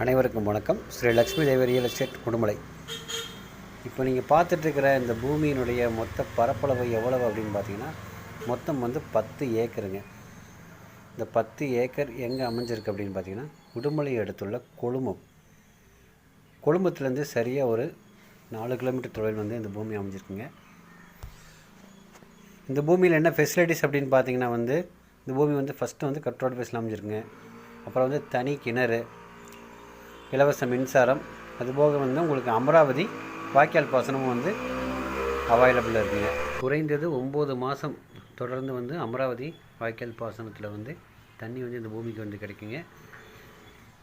அனைவருக்கும் வணக்கம். Sri Lakshmi Devi real estate Udumalai. இப்போ நீங்கள் பார்த்துட்ருக்கிற இந்த பூமியினுடைய மொத்த பரப்பளவு எவ்வளவு அப்படின்னு பார்த்தீங்கன்னா, மொத்தம் 10 ஏக்கருங்க. இந்த 10 ஏக்கர் எங்கே அமைஞ்சிருக்கு அப்படின்னு பார்த்தீங்கன்னா, உடுமலை அடுத்துள்ள கொழும்பத்துலேருந்து சரியாக ஒரு 4 கிலோமீட்டர் தொலைவில் இந்த பூமி அமைஞ்சிருக்குங்க. இந்த பூமியில் என்ன ஃபெசிலிட்டிஸ் அப்படின்னு பார்த்தீங்கன்னா இந்த பூமி ஃபஸ்ட்டு கட் ரோடு பேஸில் அமைஞ்சிருக்குங்க. அப்புறம் தனி கிணறு, இலவச மின்சாரம், அதுபோக உங்களுக்கு அமராவதி வாய்க்கால் பாசனமும் அவைலபிளாக இருக்குங்க. குறைந்தது 9 மாதம் தொடர்ந்து அமராவதி வாய்க்கால் பாசனத்தில் தண்ணி இந்த பூமிக்கு கிடைக்குங்க.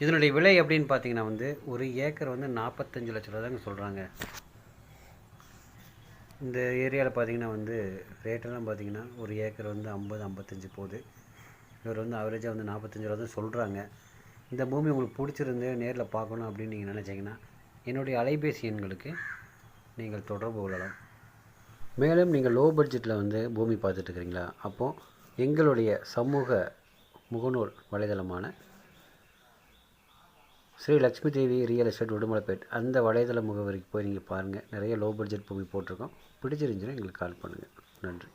இதனுடைய விலை அப்படின்னு பார்த்தீங்கன்னா ஒரு ஏக்கர் 45 லட்ச ரூபா தாங்க சொல்கிறாங்க. இந்த ஏரியாவில் பார்த்தீங்கன்னா ரேட்டெல்லாம் பார்த்தீங்கன்னா ஒரு ஏக்கர் 50-55 போகுது. இவர் ஆவரேஜாக 45 ரூபா தான் சொல்கிறாங்க. இந்த பூமி உங்களுக்கு பிடிச்சிருந்து நேரில் பார்க்கணும் அப்படின்னு நீங்கள் நினச்சிங்கன்னா என்னுடைய அலைபேசி எண்களுக்கு நீங்கள் தொடர்பு கொள்ளலாம். மேலும் நீங்கள் லோ பட்ஜெட்டில் பூமி பார்த்துட்ருக்கிறீங்களா? அப்போது எங்களுடைய சமூக முகநூல் வலைதளமான ஸ்ரீ லக்ஷ்மி தேவி ரியல் எஸ்டேட் உடுமலைப்பேட் அந்த வலைதள முகவரிக்கு போய் நீங்கள் பாருங்கள். நிறைய லோ பட்ஜெட் பூமி போட்டிருக்கோம். பிடிச்சிருந்துச்சுன்னா எங்களுக்கு கால் பண்ணுங்கள். நன்றி.